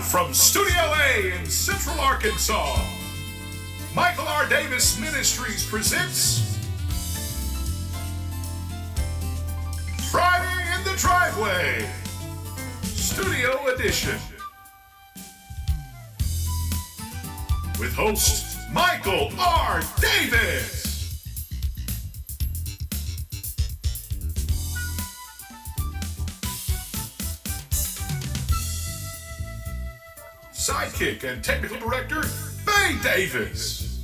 from Studio A in Central Arkansas, Michael R. Davis Ministries presents Friday in the Driveway, Studio Edition, with host Michael R. Davis. Sidekick and technical director, Bay Davis.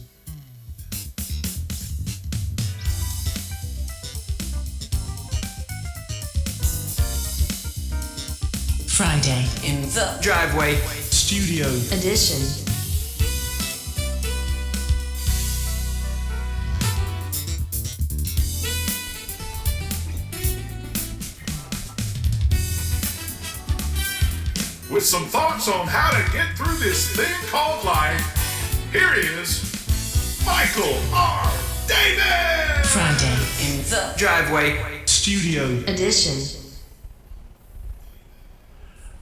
Friday in the Driveway Studio Edition. With some thoughts on how to get through this thing called life, here is Michael R. Davis! Friday in the Driveway Studio Edition.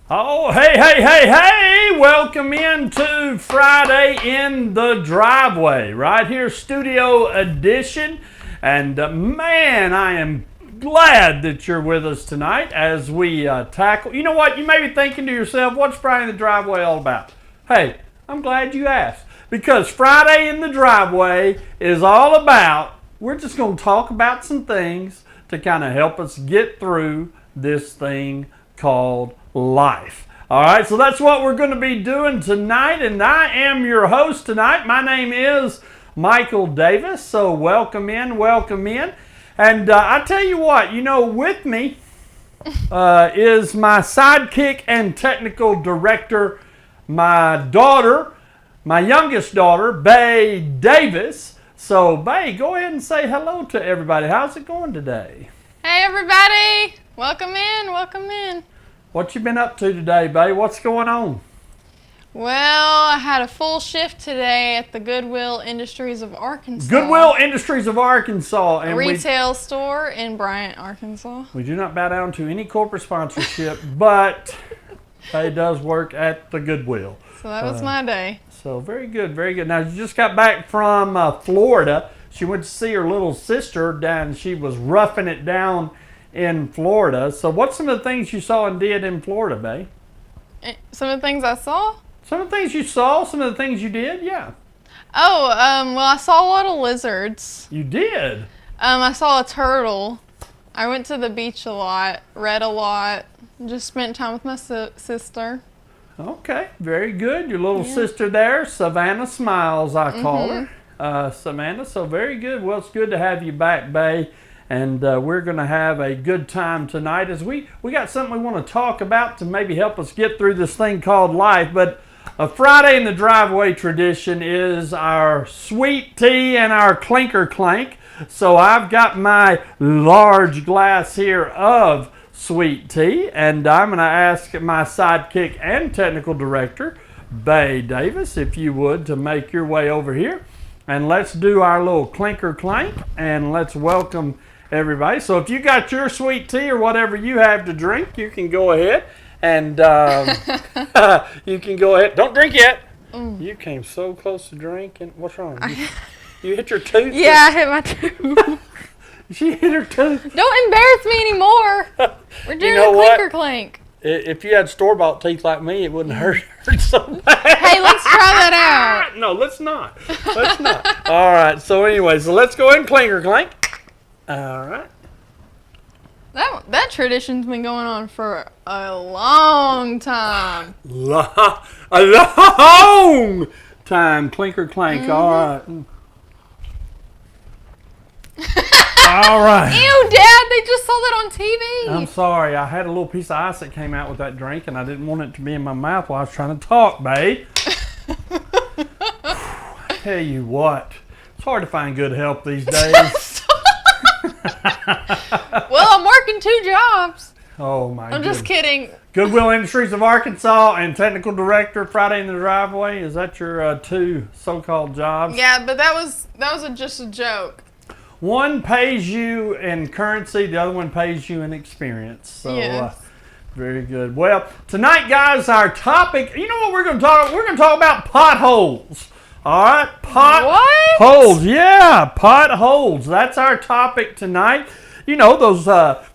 Oh, hey, welcome into Friday in the Driveway, right here, Studio Edition. And man, I am glad that you're with us tonight as we tackle. You know what? You may be thinking to yourself, what's Friday in the Driveway all about? Hey, I'm glad you asked. Because Friday in the Driveway is all about, we're just going to talk about some things to kind of help us get through this thing called life. All right, so that's what we're going to be doing tonight. And I am your host tonight. My name is Michael Davis. So welcome in. And I tell you what, with me is my sidekick and technical director, my youngest daughter, Bay Davis. So, Bay, go ahead and say hello to everybody. How's it going today? Hey, everybody. Welcome in. What you been up to today, Bay? What's going on? Well, I had a full shift today at the Goodwill Industries of Arkansas. Goodwill Industries of Arkansas. And a retail store in Bryant, Arkansas. We do not bow down to any corporate sponsorship, but Bay does work at the Goodwill. So that was my day. So very good. Now, you just got back from Florida. She went to see her little sister down. She was roughing it down in Florida. So what's some of the things you saw and did in Florida, Bay? Some of the things I saw? Some of the things you saw, some of the things you did, yeah. Oh, well, I saw a lot of lizards. You did? I saw a turtle. I went to the beach a lot, read a lot, just spent time with my sister. Okay, very good. Your little sister there, Savannah Smiles, I call her. Savannah, so very good. Well, it's good to have you back, Bay. And we're going to have a good time tonight as we got something we want to talk about to maybe help us get through this thing called life. But a Friday in the Driveway tradition is our sweet tea and our clinker clank. So I've got my large glass here of sweet tea, and I'm going to ask my sidekick and technical director, Bay Davis, if you would, to make your way over here. And let's do our little clinker clank, and let's welcome everybody. So if you got your sweet tea or whatever you have to drink, you can go ahead and you can go ahead. Don't drink yet. You came so close to drinking. What's wrong? You hit your tooth? Yeah, I hit my tooth. She hit her tooth. Don't embarrass me anymore. We're doing a clinker clank. If you had store-bought teeth like me, it wouldn't hurt so bad. Hey, let's try that out. No, let's not. All right, so anyway, so let's go ahead and clinker clank. All right. That tradition's been going on for a long time. A long time. Clinker clank. All right. All right. Ew, Dad, they just sold it on TV. I'm sorry. I had a little piece of ice that came out with that drink, and I didn't want it to be in my mouth while I was trying to talk, babe. I tell you what, it's hard to find good help these days. Well, I'm working 2 jobs. Oh, my I'm just kidding. Goodwill Industries of Arkansas and technical director, Friday in the Driveway. Is that your 2 so-called jobs? Yeah, but that was just a joke. One pays you in currency, the other one pays you in experience. So yes. Very good. Well, tonight, guys, our topic, you know what we're going to talk? We're going to talk about potholes. All right? Potholes. Yeah, potholes. That's our topic tonight. You know,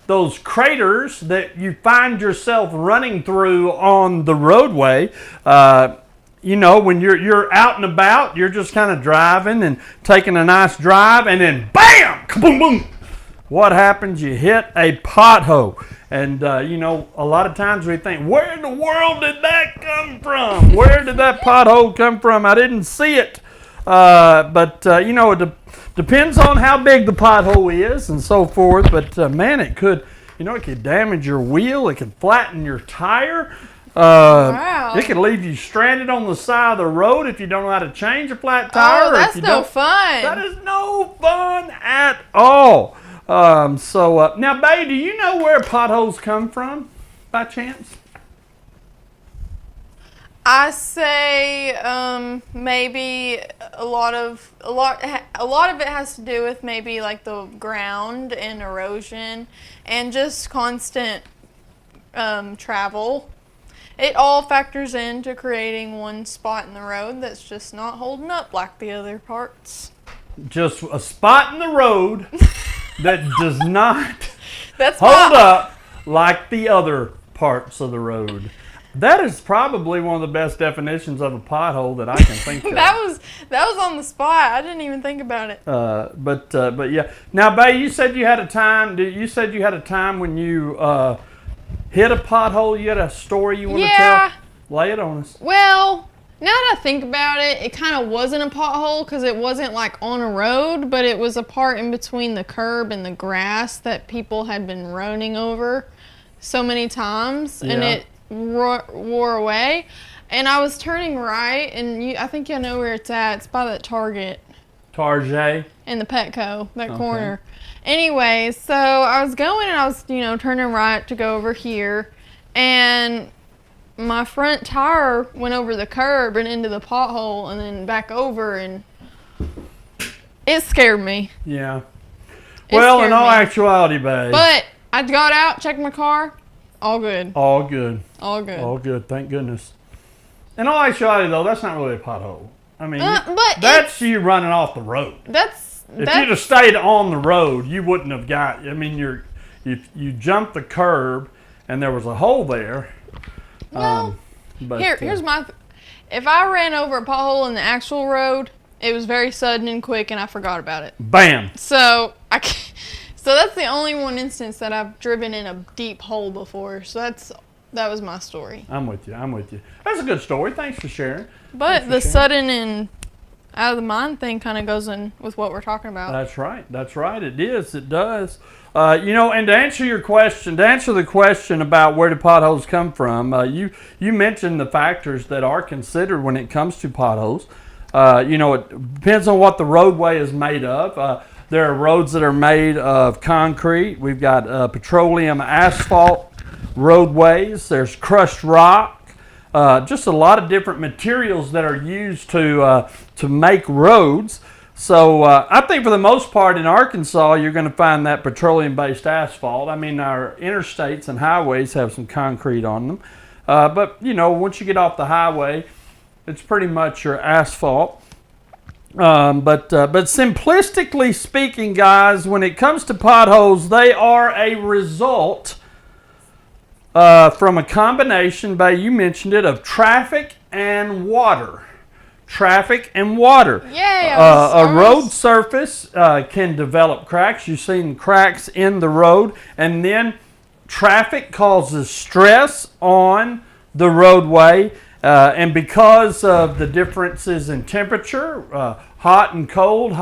those craters that you find yourself running through on the roadway. You know, when you're out and about, you're just kind of driving and taking a nice drive, and then bam, kaboom, boom. What happens? You hit a pothole. And, you know, a lot of times we think, where in the world did that come from? Where did that pothole come from? I didn't see it. But you know, it depends on how big the pothole is and so forth. But, man, it could, you know, it could damage your wheel. It could flatten your tire. Wow. It could leave you stranded on the side of the road if you don't know how to change a flat tire. Oh, that's no fun. That is no fun at all. Now, Bae, do you know where potholes come from, by chance? I say maybe a lot of it has to do with maybe like the ground and erosion and just constant travel. It all factors into creating one spot in the road that's just not holding up like the other parts. Just a spot in the road that does not That's hold up like the other parts of the road. That is probably one of the best definitions of a pothole that I can think of. that was on the spot. I didn't even think about it. But yeah. Now, Bae, you said you had a time. You said you had a time when you hit a pothole. You had a story you want to tell? Lay it on us. Well, now that I think about it, it kind of wasn't a pothole because it wasn't like on a road, but it was a part in between the curb and the grass that people had been running over so many times, and it wore away. And I was turning right, and I think you know where it's at. It's by that Target. Target. In the Petco, that corner. Anyways, so I was going and I was, you know, turning right to go over here, and my front tire went over the curb and into the pothole and then back over, and it scared me. Yeah. Well, in all actuality, Bae. But I got out, checked my car, all good. All good. All good. All good, thank goodness. In all actuality, though, that's not really a pothole. I mean, but that's you running off the road. If you'd have stayed on the road, you wouldn't have got. I mean, you jumped the curb, and there was a hole there. Well, here's my. If I ran over a pothole in the actual road, it was very sudden and quick, and I forgot about it. Bam. So that's the only one instance that I've driven in a deep hole before. So that was my story. I'm with you. That's a good story. Thanks for sharing. But the sudden and out of the mind thing kind of goes in with what we're talking about. That's right. It is. It does. You know, and to answer the question about where do potholes come from, you mentioned the factors that are considered when it comes to potholes. You know, it depends on what the roadway is made of. There are roads that are made of concrete. We've got petroleum asphalt roadways. There's crushed rock. Just a lot of different materials that are used to make roads. So I think for the most part in Arkansas, you're going to find that petroleum-based asphalt. I mean, our interstates and highways have some concrete on them. But, you know, once you get off the highway, it's pretty much your asphalt. But simplistically speaking, guys, when it comes to potholes, they are a result from a combination, you mentioned it, of traffic and water. Yeah. A road surface can develop cracks. You've seen cracks in the road, and then traffic causes stress on the roadway, and because of the differences in temperature, hot and cold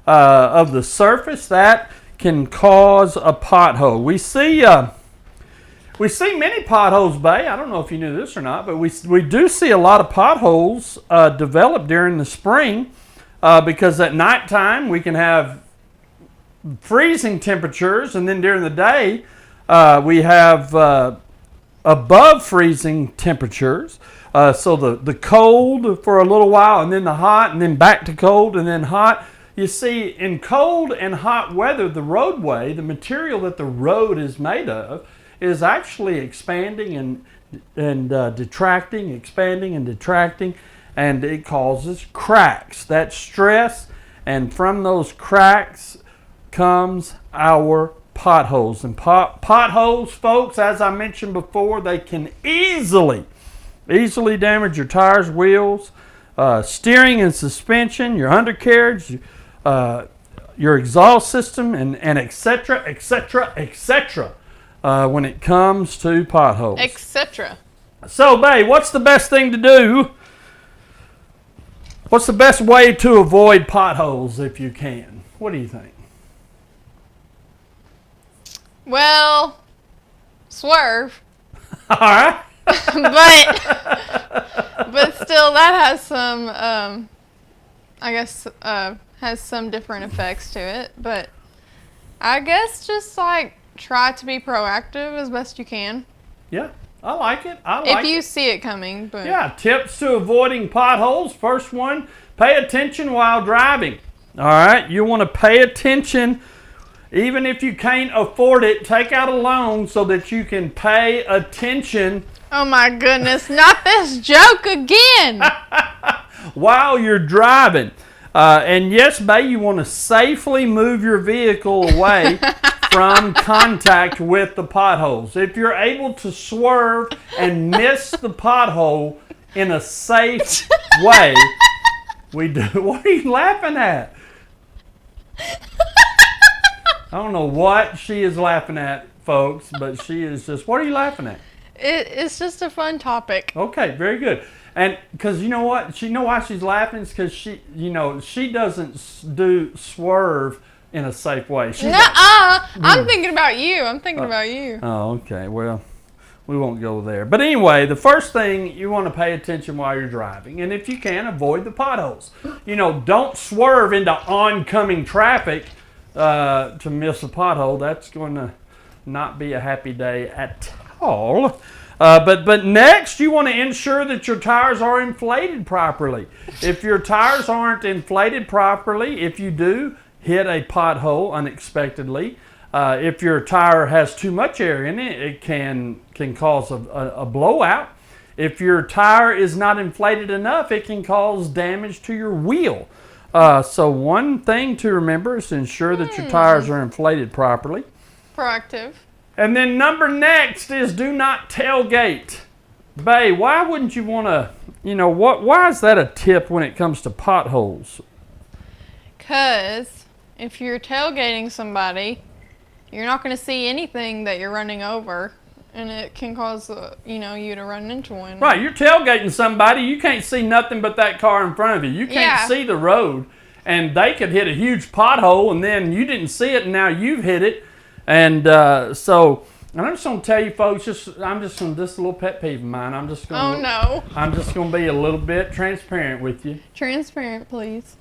of the surface, that can cause a pothole. We see many potholes, Bae. I don't know if you knew this or not, but we do see a lot of potholes develop during the spring because at nighttime we can have freezing temperatures, and then during the day we have above freezing temperatures. So the cold for a little while, and then the hot, and then back to cold, and then hot. You see, in cold and hot weather, the roadway, the material that the road is made of, is actually expanding and detracting, expanding and detracting, and it causes cracks. That's stress, and from those cracks comes our potholes. And potholes, folks, as I mentioned before, they can easily damage your tires, wheels, steering and suspension, your undercarriage, your exhaust system, and etc., when it comes to potholes. Etc. So, babe, what's the best thing to do? What's the best way to avoid potholes if you can? What do you think? Well, swerve. All right. but still, that has some, I guess, has some different effects to it. But I guess just like try to be proactive as best you can. Yeah, I like it. If you see it coming. But yeah, tips to avoiding potholes. First one, pay attention while driving. All right, you want to pay attention. Even if you can't afford it, take out a loan so that you can pay attention. Oh my goodness, not this joke again. While you're driving. And yes, babe, you want to safely move your vehicle away from contact with the potholes. If you're able to swerve and miss the pothole in a safe way, we do. What are you laughing at? I don't know what she is laughing at, folks, but she is just, what are you laughing at? It's just a fun topic. Okay, very good. And because you know what? You know why she's laughing? It's because she doesn't do swerve in a safe way. I'm thinking about you. I'm thinking about you. Oh, okay. Well, we won't go there. But anyway, the first thing, you want to pay attention while you're driving. And if you can, avoid the potholes. Don't swerve into oncoming traffic to miss a pothole. That's going to not be a happy day at all. But next, you want to ensure that your tires are inflated properly. If your tires aren't inflated properly, if you do hit a pothole unexpectedly, if your tire has too much air in it, it can cause a blowout. If your tire is not inflated enough, it can cause damage to your wheel. So one thing to remember is to ensure that your tires are inflated properly. Proactive. And then number next is do not tailgate. Babe, why wouldn't you want to, why is that a tip when it comes to potholes? Because if you're tailgating somebody, you're not going to see anything that you're running over, and it can cause, you to run into one. Right, you're tailgating somebody, you can't see nothing but that car in front of you. You can't see the road, and they could hit a huge pothole, and then you didn't see it, and now you've hit it. And so I'm just going to tell you folks, this is a little pet peeve of mine. I'm just going to be a little bit transparent with you. Transparent, please.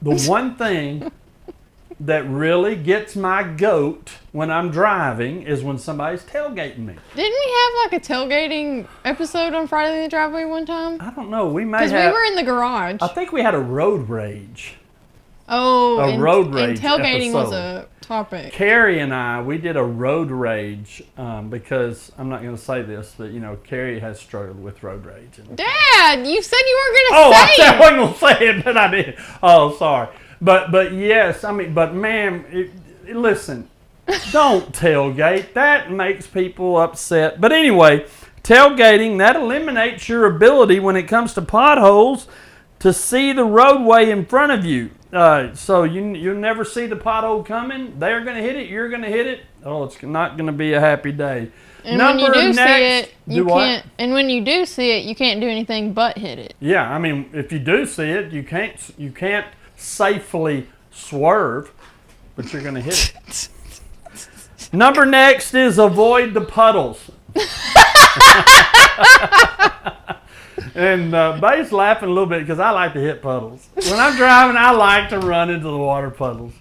The one thing that really gets my goat when I'm driving is when somebody's tailgating me. Didn't we have like a tailgating episode on Friday in the Driveway one time? I don't know. We may have. Because we were in the garage. I think we had a road rage. Oh, road rage and tailgating episode. Was a topic. Carrie and I, we did a road rage because, I'm not going to say this, but Carrie has struggled with road rage. Dad, you said you weren't going to say it. I wasn't going to say it, but I did. Oh, sorry. But yes, but ma'am, listen, don't tailgate. That makes people upset. But anyway, tailgating, that eliminates your ability when it comes to potholes to see the roadway in front of you. So you'll never see the pothole coming. They're going to hit it. You're going to hit it. Oh, it's not going to be a happy day. And when you do see it, you can't. And when you do see it, you can't do anything but hit it. Yeah, I mean, if you do see it, you can't safely swerve, but you're going to hit it. Number next is avoid the puddles. And Babe's laughing a little bit because I like to hit puddles. When I'm driving, I like to run into the water puddles.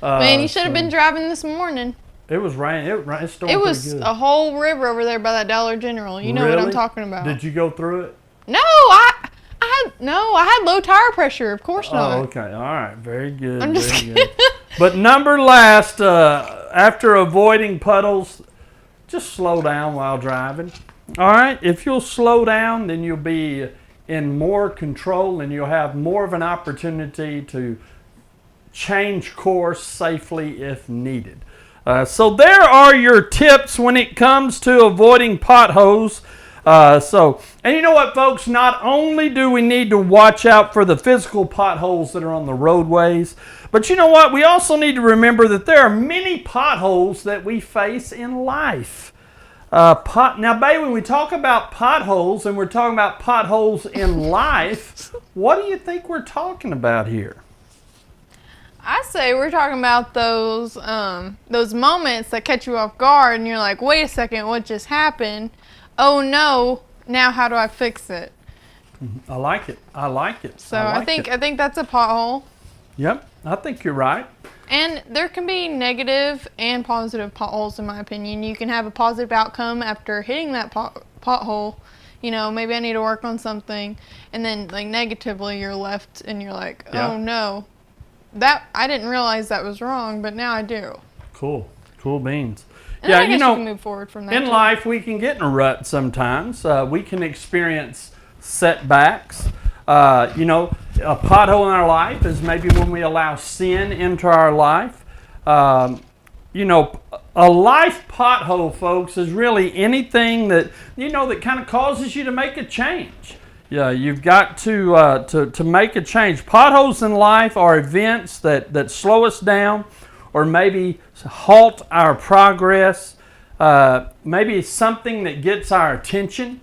Man, you should have been driving this morning. It was raining. It stormed. It was pretty good. a whole river over there by that Dollar General. You know what I'm talking about. Did you go through it? No, I had low tire pressure. Of course not. Oh, okay. All right. Very good. I'm just kidding. But number last, after avoiding puddles, just slow down while driving. All right, if you'll slow down, then you'll be in more control and you'll have more of an opportunity to change course safely if needed. So there are your tips when it comes to avoiding potholes. And you know what, folks? Not only do we need to watch out for the physical potholes that are on the roadways, but you know what? We also need to remember that there are many potholes that we face in life. Now, babe, when we talk about potholes and we're talking about potholes in life, what do you think we're talking about here? I say we're talking about those moments that catch you off guard, and you're like, "Wait a second, what just happened? Oh no! Now how do I fix it?" I like it. I like it. So I think that's a pothole. Yep, I think you're right. And there can be negative and positive potholes, in my opinion. You can have a positive outcome after hitting that pothole. You know, maybe I need to work on something, and then like negatively, you're left and you're like, "Oh no." That I didn't realize that was wrong, but now I do. Cool beans. And I guess you can move forward from that. In life, we can get in a rut sometimes. We can experience setbacks. A pothole in our life is maybe when we allow sin into our life. A life pothole, folks, is really anything that that kind of causes you to make a change. Yeah, you've got to make a change. Potholes in life are events that slow us down or maybe halt our progress. Maybe something that gets our attention,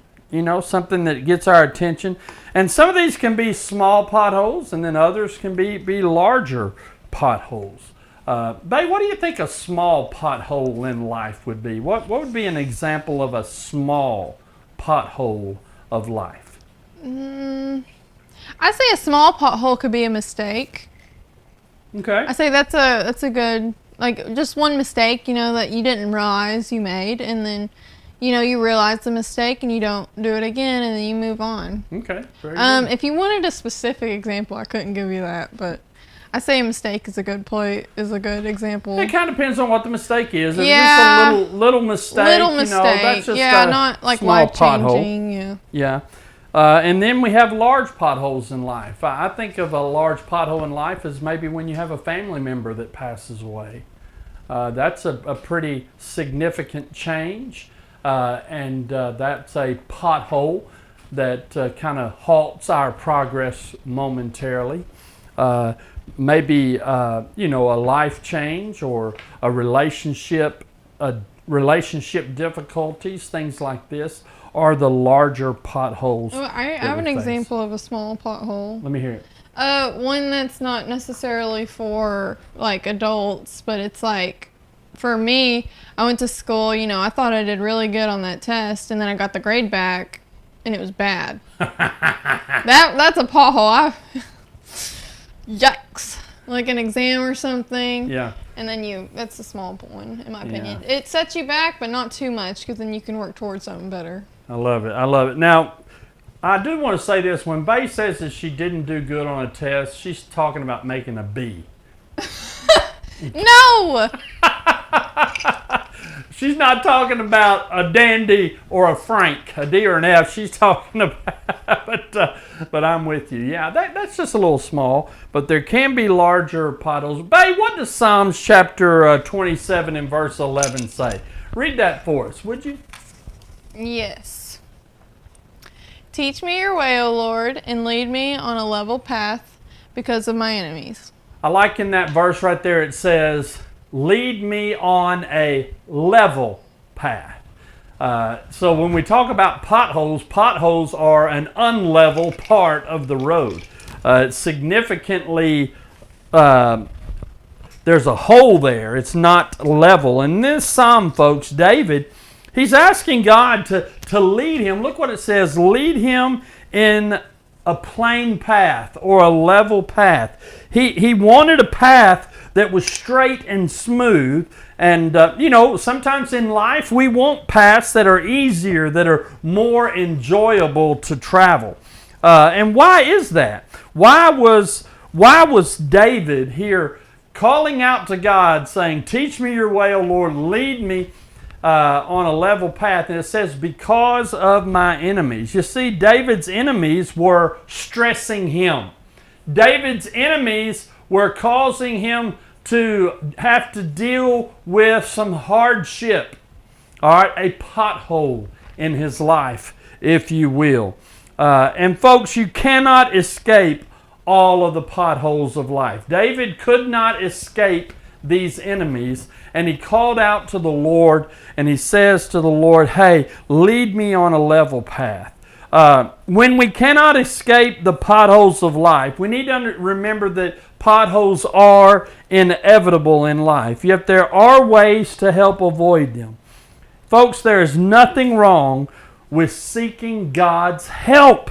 something that gets our attention. And some of these can be small potholes, and then others can be larger potholes. Babe, what do you think a small pothole in life would be? What would be an example of a small pothole of life? I say a small pothole could be a mistake. Okay. I say that's a good, like, just one mistake, that you didn't realize you made, and then, you realize the mistake and you don't do it again, and then you move on. Okay. Very good. If you wanted a specific example, I couldn't give you that, but I say a mistake is a good example. It kind of depends on what the mistake is. If Yeah. it's just a little mistake, that's just not like small life-changing. pothole. Yeah. And then we have large potholes in life. I think of a large pothole in life as maybe when you have a family member that passes away. That's a pretty significant change, and that's a pothole that kind of halts our progress momentarily. Maybe a life change or a relationship difficulties, things like this, are the larger potholes. Well, I have an example of a small pothole. Let me hear it. One that's not necessarily for like adults, but it's like, for me, I went to school, I thought I did really good on that test, and then I got the grade back and it was bad. That's a pothole. Yikes. Like an exam or something. Yeah. And then that's a small one, in my opinion. It sets you back, but not too much, because then you can work towards something better. I love it. Now, I do want to say this. When Bae says that she didn't do good on a test, she's talking about making a B. No! She's not talking about a Dandy or a Frank, a D or an F. She's talking about, but I'm with you. Yeah, that's just a little small, but there can be larger potholes. Bae, what does Psalms chapter 27 and verse 11 say? Read that for us, would you? Yes. Teach me your way, O Lord, and lead me on a level path because of my enemies. I like in that verse right there, it says, lead me on a level path. So when we talk about potholes are an unlevel part of the road. It's significantly, there's a hole there. It's not level. In this psalm, folks, David, he's asking God to lead him. Look what it says, lead him in a plain path or a level path. He wanted a path that was straight and smooth. And, sometimes in life we want paths that are easier, that are more enjoyable to travel. And why is that? Why was David here calling out to God, saying, teach me your way, O Lord, lead me on a level path. And it says, because of my enemies. You see, David's enemies were stressing him. David's enemies were causing him to have to deal with some hardship. All right, a pothole in his life, if you will. And folks, you cannot escape all of the potholes of life. David could not escape these enemies, and he called out to the Lord, and he says to the Lord, hey, lead me on a level path. When we cannot escape the potholes of life, we need to remember that potholes are inevitable in life, yet there are ways to help avoid them. Folks, there is nothing wrong with seeking God's help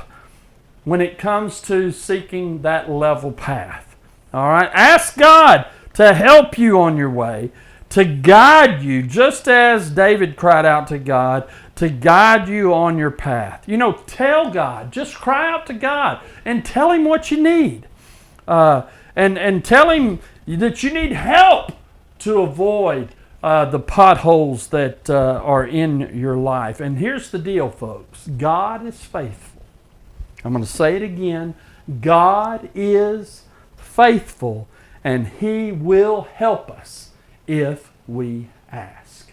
when it comes to seeking that level path. All right? Ask God to help you on your way, to guide you, just as David cried out to God, to guide you on your path. You know, tell God, just cry out to God and tell Him what you need. And tell Him that you need help to avoid the potholes that are in your life. And here's the deal, folks. God is faithful. I'm going to say it again. God is faithful, and He will help us if we ask.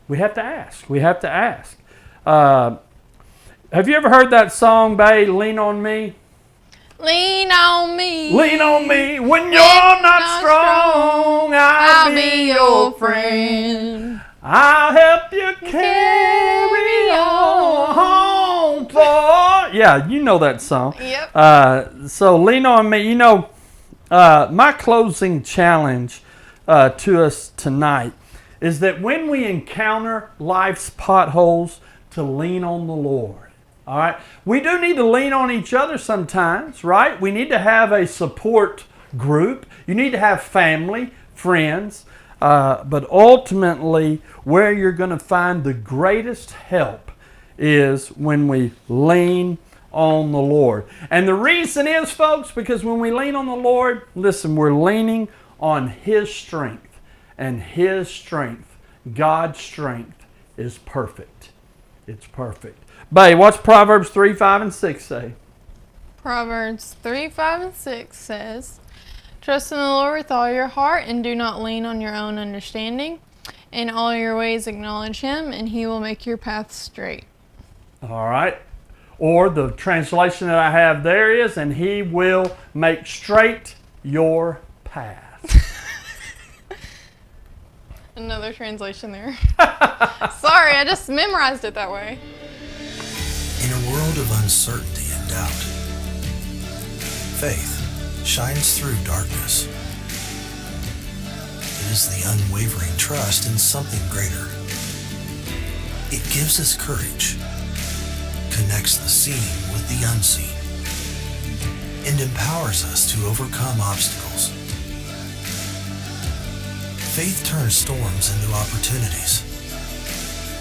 We have to ask. We have to ask. Have you ever heard that song, Bae, Lean on Me? Lean on me. Lean on me when you're not strong. I'll be your friend. I'll help you carry on. For... Yeah, you know that song. Yep. So lean on me. You know, my closing challenge to us tonight is that when we encounter life's potholes, to lean on the Lord. All right? We do need to lean on each other sometimes, right? We need to have a support group. You need to have family, friends. But ultimately, where you're going to find the greatest help is when we lean on the Lord. And the reason is, folks, because when we lean on the Lord, listen, we're leaning on His strength. And His strength, God's strength, is perfect. It's perfect. Bae, what's Proverbs 3, 5, and 6 say? Proverbs 3, 5, and 6 says, trust in the Lord with all your heart and do not lean on your own understanding. In all your ways acknowledge Him and He will make your path straight. All right. Or the translation that I have there is, and He will make straight your path. Another translation there. Sorry, I just memorized it that way. In a world of uncertainty and doubt, faith shines through darkness. It is the unwavering trust in something greater. It gives us courage, connects the seen with the unseen, and empowers us to overcome obstacles. Faith turns storms into opportunities,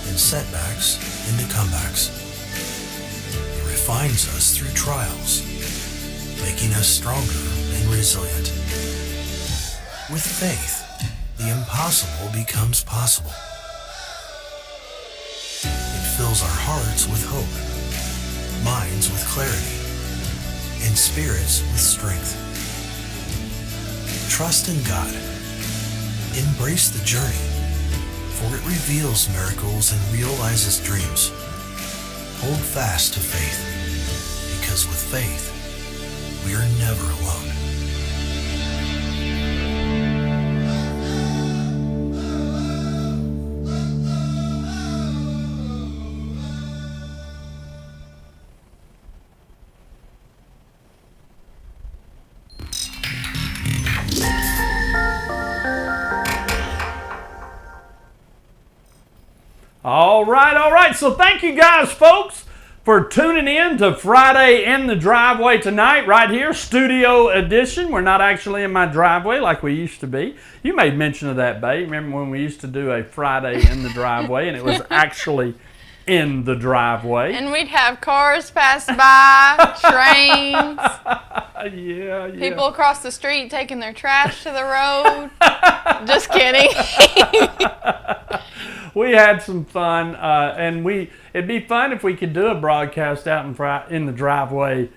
and setbacks into comebacks. It refines us through trials, making us stronger and resilient. With faith, the impossible becomes possible. It fills our hearts with hope, minds with clarity, and spirits with strength. Trust in God. Embrace the journey, for it reveals miracles and realizes dreams. Hold fast to faith, because with faith, we are never alone. All right. So thank you guys, folks, for tuning in to Friday in the Driveway tonight, right here, studio edition. We're not actually in my driveway like we used to be. You made mention of that, Babe. Remember when we used to do a Friday in the Driveway, and it was actually in the driveway. And we'd have cars pass by, trains. Yeah. People across the street taking their trash to the road. Just kidding. We had some fun, and it'd be fun if we could do a broadcast out in the driveway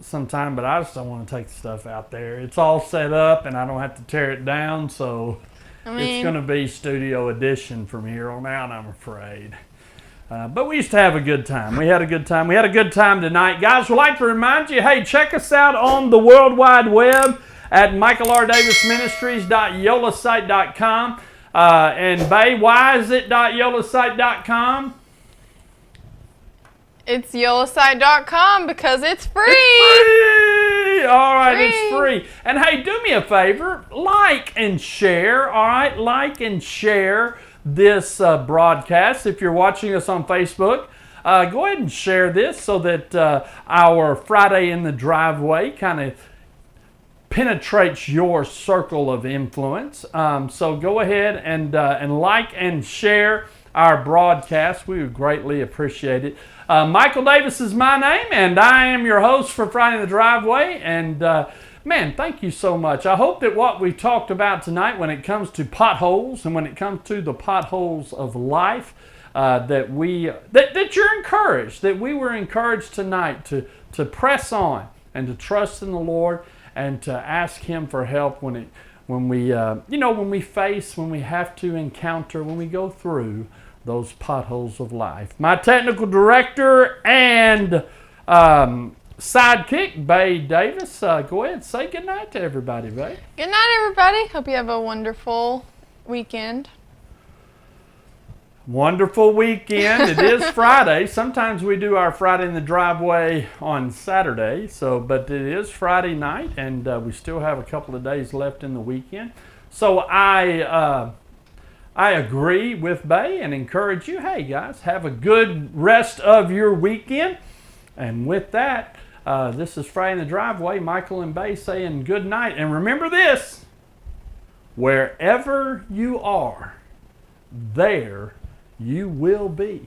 sometime, but I just don't want to take the stuff out there. It's all set up, and I don't have to tear it down, so it's going to be studio edition from here on out, I'm afraid. But we used to have a good time. We had a good time. We had a good time tonight. Guys, we'd like to remind you, hey, check us out on the World Wide Web at michaelrdavisministries.yolasite.com. And Bay, why is it .yolasite.com? It's yolasite.com because it's free. It's free. All right, it's free. And hey, do me a favor, like and share. All right, like and share this broadcast. If you're watching us on Facebook, go ahead and share this so that our Friday in the Driveway kind of penetrates your circle of influence. So go ahead and like and share our broadcast. We would greatly appreciate it. Michael Davis is my name, and I am your host for Friday in the Driveway. And man, thank you so much. I hope that what we talked about tonight when it comes to potholes and when it comes to the potholes of life, that you're encouraged, that we were encouraged tonight to press on and to trust in the Lord and to ask Him for help when we have to encounter, when we go through those potholes of life. My technical director and sidekick, Bay Davis, go ahead and say goodnight to everybody, Bay. Good night, everybody. Hope you have a wonderful weekend. Wonderful weekend. It is Friday. Sometimes we do our Friday in the Driveway on Saturday, but it is Friday night, and we still have a couple of days left in the weekend. So I agree with Bay and encourage you, hey guys, have a good rest of your weekend. And with that, this is Friday in the Driveway. Michael and Bay saying good night. And remember this, wherever you are, there you will be.